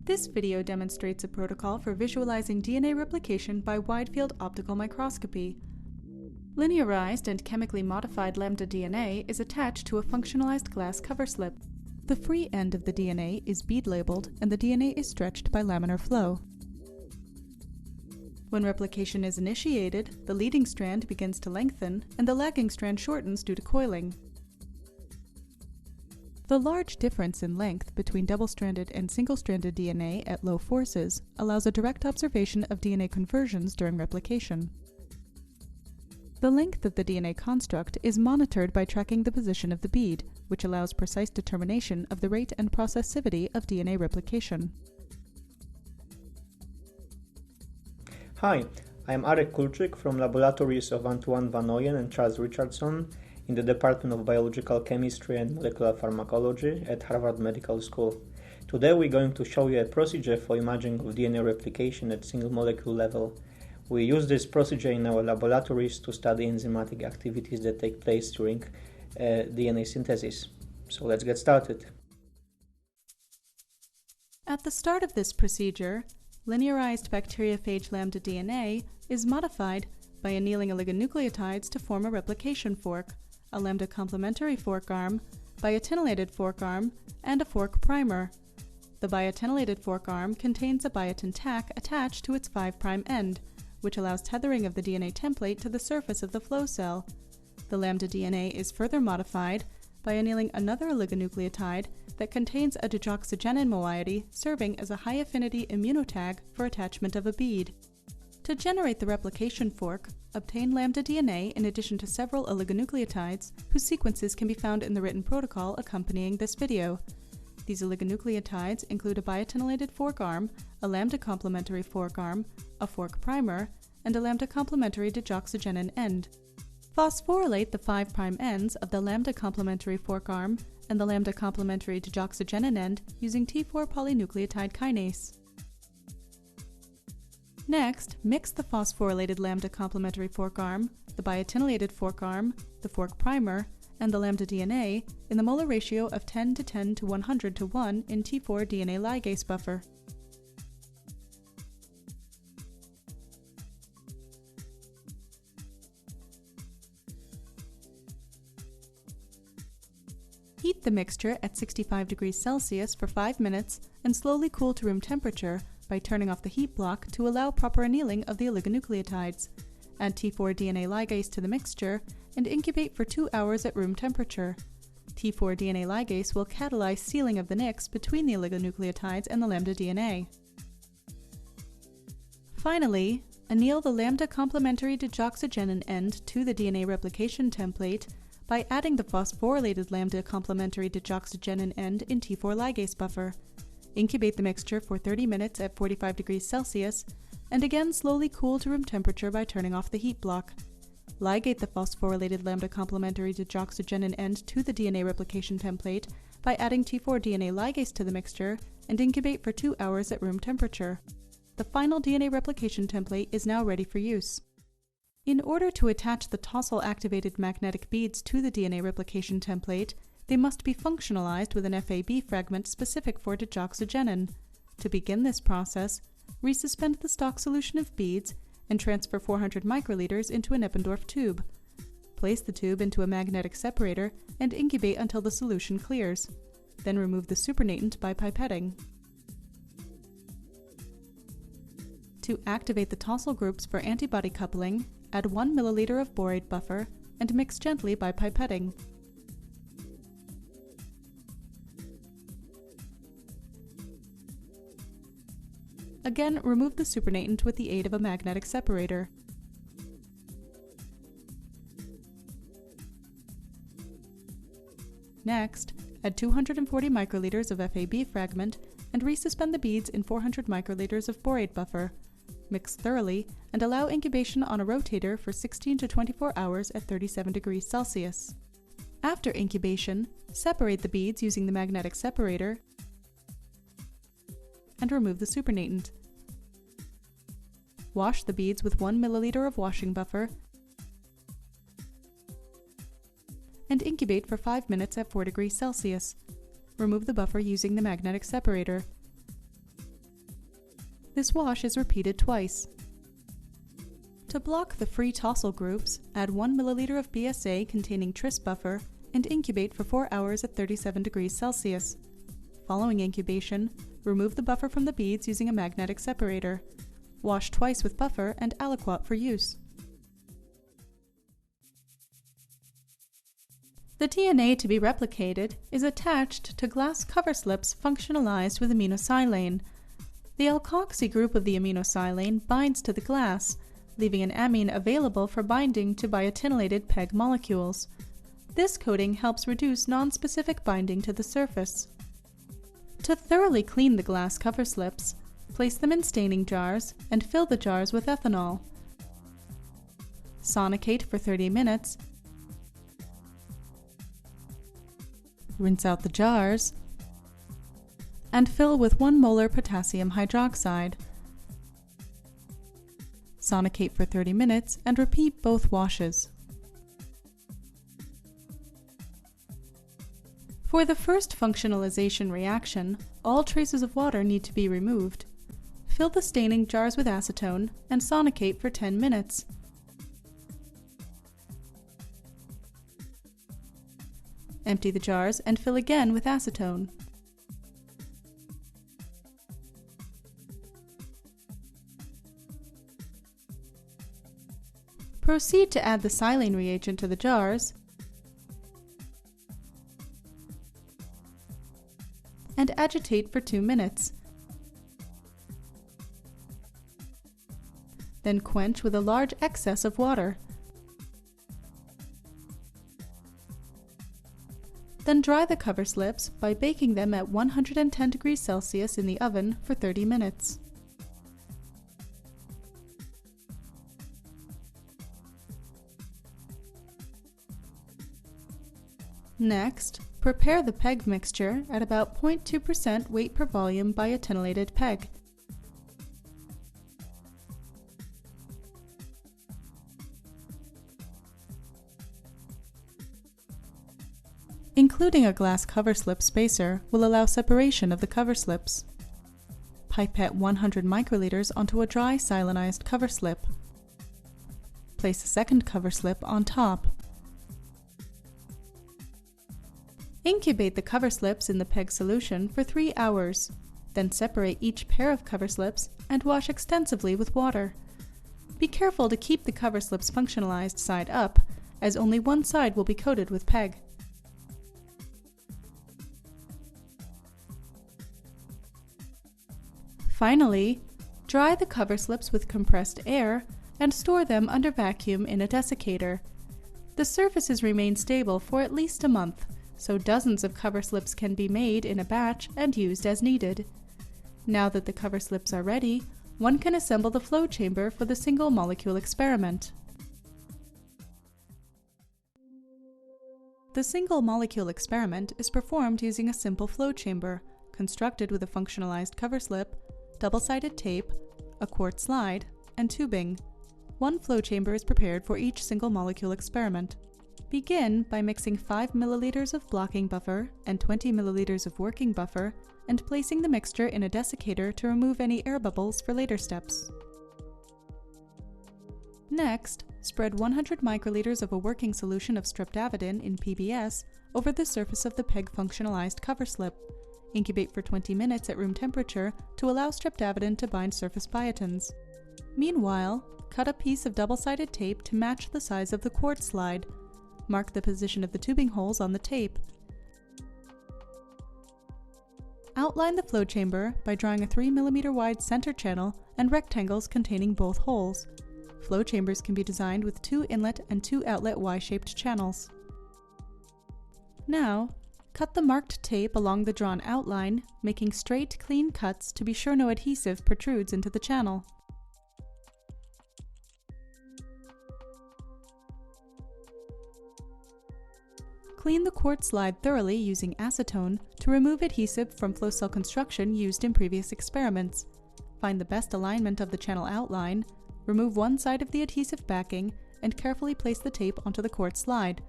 This video demonstrates a protocol for visualizing DNA replication by wide-field optical microscopy. Linearized and chemically modified lambda DNA is attached to a functionalized glass cover slip. The free end of the DNA is bead labeled and the DNA is stretched by laminar flow. When replication is initiated, the leading strand begins to lengthen and the lagging strand shortens due to coiling. The large difference in length between double-stranded and single-stranded DNA at low forces allows a direct observation of DNA conversions during replication. The length of the DNA construct is monitored by tracking the position of the bead, which allows precise determination of the rate and processivity of DNA replication. Hi, I am Arek Kulczyk from laboratories of Antoine Van Ooyen and Charles Richardson in the Department of Biological Chemistry and Molecular Pharmacology at Harvard Medical School. Today we're going to show you a procedure for imaging of DNA replication at single molecule level. We use this procedure in our laboratories to study enzymatic activities that take place during DNA synthesis. So let's get started. At the start of this procedure, linearized bacteriophage lambda DNA is modified by annealing oligonucleotides to form a replication fork, a lambda complementary fork arm, biotinylated fork arm, and a fork primer. The biotinylated fork arm contains a biotin tack attached to its 5' end, which allows tethering of the DNA template to the surface of the flow cell. The lambda DNA is further modified by annealing another oligonucleotide that contains a deoxygenin moiety serving as a high-affinity immunotag for attachment of a bead. To generate the replication fork, obtain lambda DNA in addition to several oligonucleotides whose sequences can be found in the written protocol accompanying this video. These oligonucleotides include a biotinylated fork arm, a lambda complementary fork arm, a fork primer, and a lambda complementary deoxygenin end. Phosphorylate the 5' ends of the lambda complementary fork arm and the lambda complementary deoxygenin end using T4 polynucleotide kinase. Next, mix the phosphorylated lambda complementary fork arm, the biotinylated fork arm, the fork primer, and the lambda DNA in the molar ratio of 10 to 10 to 100 to 1 in T4 DNA ligase buffer. Heat the mixture at 65 degrees Celsius for 5 minutes and slowly cool to room temperature by turning off the heat block to allow proper annealing of the oligonucleotides. Add T4 DNA ligase to the mixture and incubate for 2 hours at room temperature. T4 DNA ligase will catalyze sealing of the nicks between the oligonucleotides and the lambda DNA. Finally, anneal the lambda complementary deoxygenin end to the DNA replication template by adding the phosphorylated lambda complementary deoxygenin end in T4 ligase buffer. Incubate the mixture for 30 minutes at 45 degrees Celsius, and again slowly cool to room temperature by turning off the heat block. Ligate the phosphorylated lambda complementary deoxygenin end to the DNA replication template by adding T4 DNA ligase to the mixture, and incubate for 2 hours at room temperature. The final DNA replication template is now ready for use. In order to attach the tosyl-activated magnetic beads to the DNA replication template, they must be functionalized with an FAB fragment specific for deoxygenin. To begin this process, resuspend the stock solution of beads and transfer 400 microliters into an Eppendorf tube. Place the tube into a magnetic separator and incubate until the solution clears. Then remove the supernatant by pipetting. To activate the tosyl groups for antibody coupling, add 1 milliliter of borate buffer and mix gently by pipetting. Again, remove the supernatant with the aid of a magnetic separator. Next, add 240 microliters of FAB fragment and resuspend the beads in 400 microliters of borate buffer. Mix thoroughly and allow incubation on a rotator for 16 to 24 hours at 37 degrees Celsius. After incubation, separate the beads using the magnetic separator and remove the supernatant. Wash the beads with 1 milliliter of washing buffer and incubate for 5 minutes at 4 degrees Celsius. Remove the buffer using the magnetic separator. This wash is repeated twice. To block the free tosyl groups, add 1 ml of BSA containing tris buffer and incubate for 4 hours at 37 degrees Celsius. Following incubation, remove the buffer from the beads using a magnetic separator. Wash twice with buffer and aliquot for use. The DNA to be replicated is attached to glass cover slips functionalized with aminosilane. The alkoxy group of the aminosilane binds to the glass, leaving an amine available for binding to biotinylated PEG molecules. This coating helps reduce nonspecific binding to the surface. To thoroughly clean the glass cover slips, place them in staining jars and fill the jars with ethanol. Sonicate for 30 minutes. Rinse out the jars and fill with 1 molar potassium hydroxide. Sonicate for 30 minutes and repeat both washes. For the first functionalization reaction, all traces of water need to be removed. Fill the staining jars with acetone and sonicate for 10 minutes. Empty the jars and fill again with acetone. Proceed to add the silane reagent to the jars and agitate for 2 minutes. Then quench with a large excess of water. Then dry the cover slips by baking them at 110 degrees Celsius in the oven for 30 minutes. Next, prepare the PEG mixture at about 0.2% weight per volume biotinylated PEG. Including a glass cover slip spacer will allow separation of the cover slips. Pipette 100 microliters onto a dry silanized cover slip. Place a second cover slip on top. Incubate the cover slips in the PEG solution for 3 hours. Then separate each pair of cover slips and wash extensively with water. Be careful to keep the cover slips functionalized side up, as only one side will be coated with PEG. Finally, dry the cover slips with compressed air and store them under vacuum in a desiccator. The surfaces remain stable for at least a month, so dozens of cover slips can be made in a batch and used as needed. Now that the cover slips are ready, one can assemble the flow chamber for the single molecule experiment. The single molecule experiment is performed using a simple flow chamber, constructed with a functionalized cover slip, double-sided tape, a quart slide, and tubing. One flow chamber is prepared for each single molecule experiment. Begin by mixing 5 ml of blocking buffer and 20 ml of working buffer and placing the mixture in a desiccator to remove any air bubbles for later steps. Next, spread 100 microliters of a working solution of streptavidin in PBS over the surface of the PEG functionalized cover slip. Incubate for 20 minutes at room temperature to allow streptavidin to bind surface biotins. Meanwhile, cut a piece of double-sided tape to match the size of the quart slide. Mark the position of the tubing holes on the tape. Outline the flow chamber by drawing a 3 mm wide center channel and rectangles containing both holes. Flow chambers can be designed with 2 inlet and 2 outlet Y-shaped channels. Now, cut the marked tape along the drawn outline, making straight, clean cuts to be sure no adhesive protrudes into the channel. Clean the quart slide thoroughly using acetone to remove adhesive from flow cell construction used in previous experiments. Find the best alignment of the channel outline, remove one side of the adhesive backing, and carefully place the tape onto the quart slide.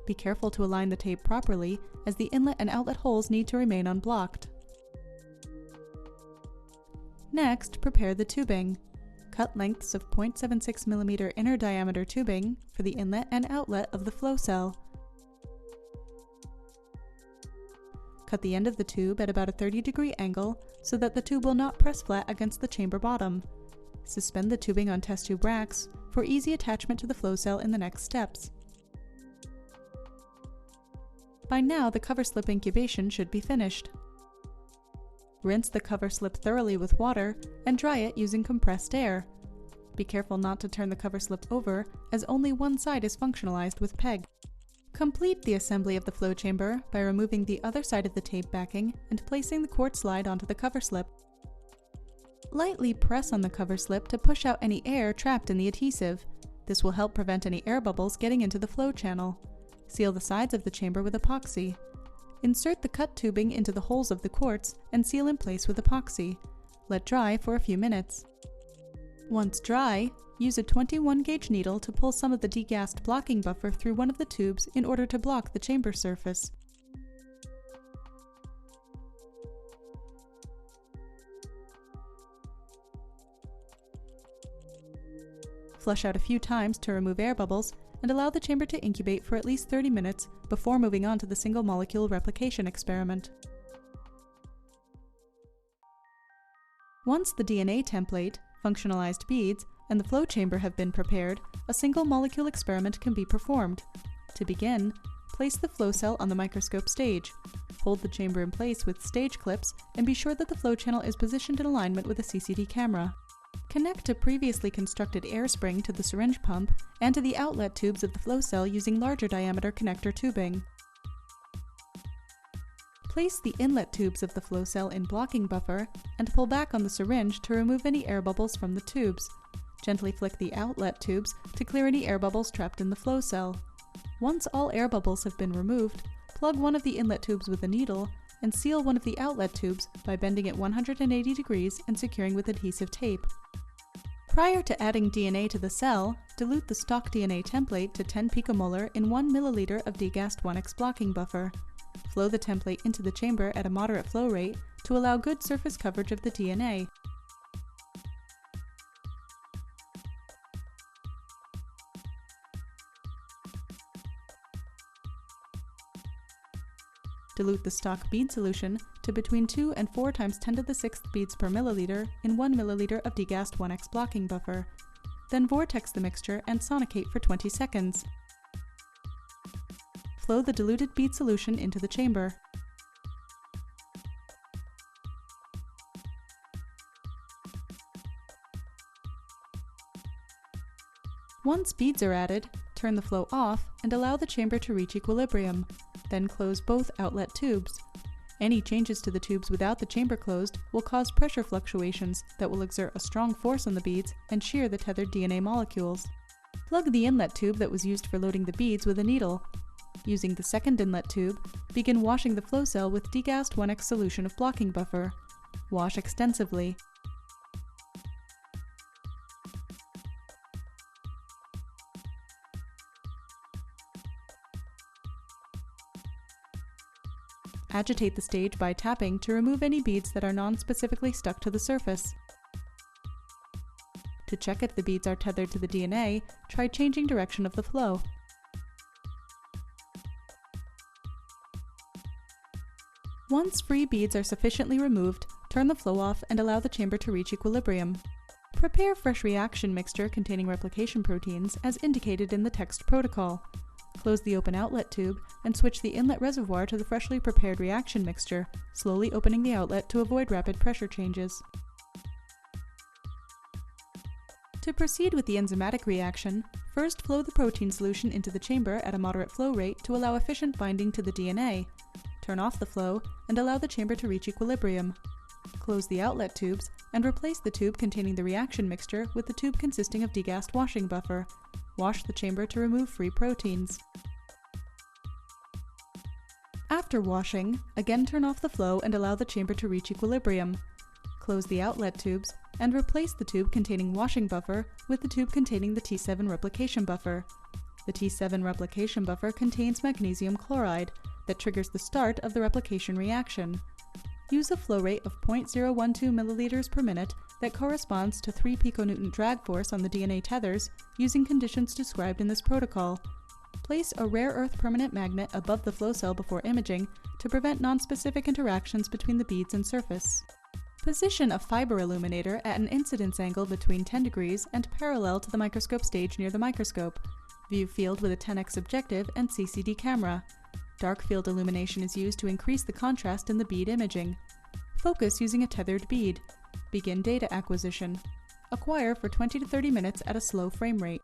Be careful to align the tape properly, as the inlet and outlet holes need to remain unblocked. Next, prepare the tubing. Cut lengths of 0.76 mm inner diameter tubing for the inlet and outlet of the flow cell. Cut the end of the tube at about a 30-degree angle so that the tube will not press flat against the chamber bottom. Suspend the tubing on test tube racks for easy attachment to the flow cell in the next steps. By now, the cover slip incubation should be finished. Rinse the cover slip thoroughly with water and dry it using compressed air. Be careful not to turn the cover slip over, as only one side is functionalized with PEG. Complete the assembly of the flow chamber by removing the other side of the tape backing and placing the quart slide onto the cover slip. Lightly press on the cover slip to push out any air trapped in the adhesive. This will help prevent any air bubbles getting into the flow channel. Seal the sides of the chamber with epoxy. Insert the cut tubing into the holes of the quartz and seal in place with epoxy. Let dry for a few minutes. Once dry, use a 21-gauge needle to pull some of the degassed blocking buffer through one of the tubes in order to block the chamber surface. Flush out a few times to remove air bubbles and allow the chamber to incubate for at least 30 minutes before moving on to the single molecule replication experiment. Once the DNA template, functionalized beads, and the flow chamber have been prepared, a single molecule experiment can be performed. To begin, place the flow cell on the microscope stage. Hold the chamber in place with stage clips and be sure that the flow channel is positioned in alignment with a CCD camera. Connect a previously constructed air spring to the syringe pump and to the outlet tubes of the flow cell using larger diameter connector tubing. Place the inlet tubes of the flow cell in blocking buffer and pull back on the syringe to remove any air bubbles from the tubes. Gently flick the outlet tubes to clear any air bubbles trapped in the flow cell. Once all air bubbles have been removed, plug one of the inlet tubes with a needle and seal one of the outlet tubes by bending it 180 degrees and securing with adhesive tape. Prior to adding DNA to the cell, dilute the stock DNA template to 10 picomolar in 1 milliliter of degassed 1X blocking buffer. Flow the template into the chamber at a moderate flow rate to allow good surface coverage of the DNA. Dilute the stock bead solution to between 2 and 4 times 10 to the 6th beads per milliliter in 1 milliliter of degassed 1X blocking buffer. Then vortex the mixture and sonicate for 20 seconds. Flow the diluted bead solution into the chamber. Once beads are added, turn the flow off and allow the chamber to reach equilibrium. Then close both outlet tubes. Any changes to the tubes without the chamber closed will cause pressure fluctuations that will exert a strong force on the beads and shear the tethered DNA molecules. Plug the inlet tube that was used for loading the beads with a needle. Using the second inlet tube, begin washing the flow cell with degassed 1X solution of blocking buffer. Wash extensively. Agitate the stage by tapping to remove any beads that are non-specifically stuck to the surface. To check if the beads are tethered to the DNA, try changing direction of the flow. Once free beads are sufficiently removed, turn the flow off and allow the chamber to reach equilibrium. Prepare fresh reaction mixture containing replication proteins as indicated in the text protocol. Close the open outlet tube and switch the inlet reservoir to the freshly prepared reaction mixture, slowly opening the outlet to avoid rapid pressure changes. To proceed with the enzymatic reaction, first flow the protein solution into the chamber at a moderate flow rate to allow efficient binding to the DNA. Turn off the flow and allow the chamber to reach equilibrium. Close the outlet tubes and replace the tube containing the reaction mixture with the tube consisting of degassed washing buffer. Wash the chamber to remove free proteins. After washing, again turn off the flow and allow the chamber to reach equilibrium. Close the outlet tubes and replace the tube containing washing buffer with the tube containing the T7 replication buffer. The T7 replication buffer contains magnesium chloride that triggers the start of the replication reaction. use a flow rate of 0.012 milliliters per minute that corresponds to 3 piconewton drag force on the DNA tethers using conditions described in this protocol. Place a rare earth permanent magnet above the flow cell before imaging to prevent nonspecific interactions between the beads and surface. Position a fiber illuminator at an incidence angle between 10 degrees and parallel to the microscope stage near the microscope. View field with a 10x objective and CCD camera. Dark field illumination is used to increase the contrast in the bead imaging. Focus using a tethered bead. Begin data acquisition. Acquire for 20 to 30 minutes at a slow frame rate.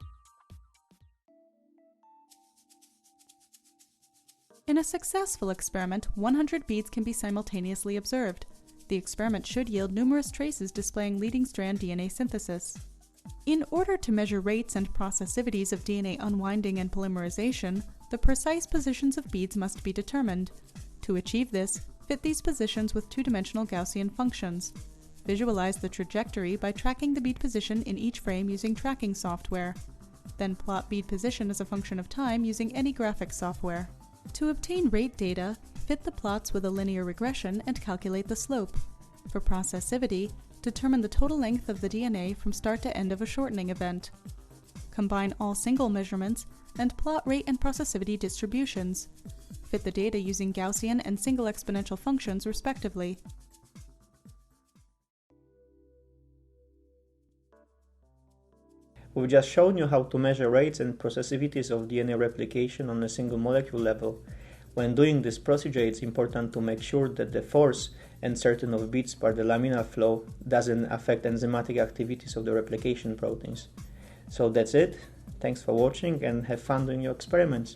In a successful experiment, 100 beads can be simultaneously observed. The experiment should yield numerous traces displaying leading strand DNA synthesis. In order to measure rates and processivities of DNA unwinding and polymerization, the precise positions of beads must be determined. To achieve this, fit these positions with two-dimensional Gaussian functions. Visualize the trajectory by tracking the bead position in each frame using tracking software. Then plot bead position as a function of time using any graphics software. To obtain rate data, fit the plots with a linear regression and calculate the slope. For processivity, determine the total length of the DNA from start to end of a shortening event. Combine all single measurements and plot rate and processivity distributions. Fit the data using Gaussian and single exponential functions respectively. We've just shown you how to measure rates and processivities of DNA replication on a single molecule level. When doing this procedure, it's important to make sure that the force insertion of beads per the laminar flow doesn't affect enzymatic activities of the replication proteins. So that's it. Thanks for watching and have fun doing your experiments.